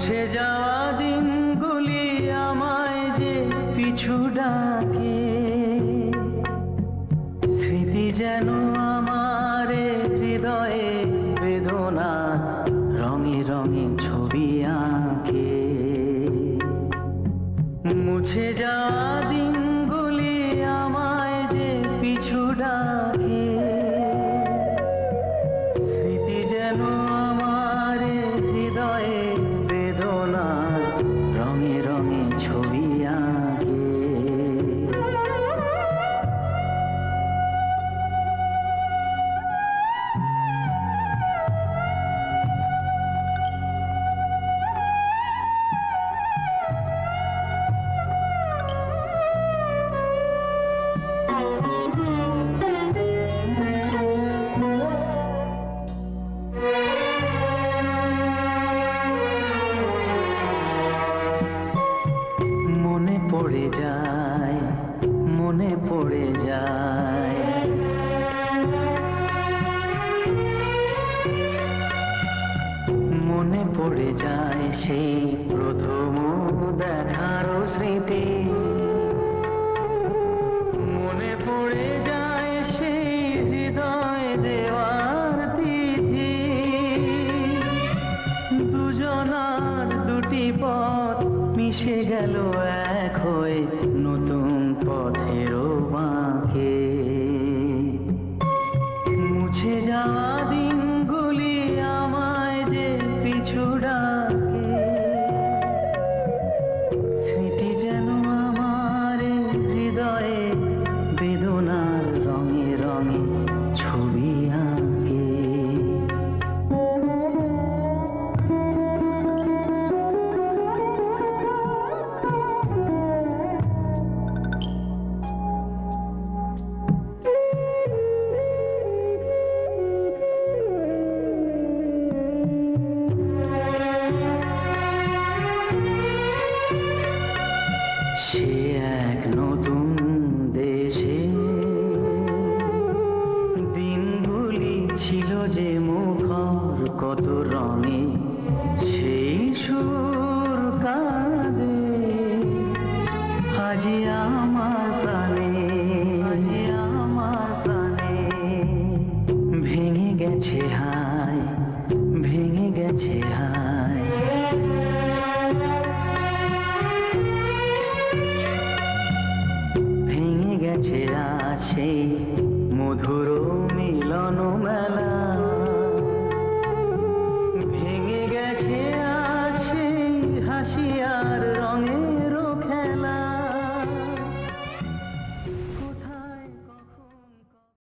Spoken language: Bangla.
মুছে যাওয়া দিনগুলি আমায় যে পিছু ডাকে, স্মৃতি যেন আমার হৃদয়ে বেদনা রঙে রঙে ছবি আঁকে। মুছে যাওয়া দিনগুলি আমায় যে পিছু ডাকে, স্মৃতি যেন আমার হৃদয়ে বেদনা রঙে রঙে ছবি আঁকে। মনে পড়ে যায়, মনে পড়ে যায়, মনে পড়ে যায় সেই প্রথম দেখার স্মৃতি। মনে পড়ে যায় সেই হৃদয় দেওয়ার তিথি। দুজনার দুটি পথ মিশে গেল এক হয়ে নতুন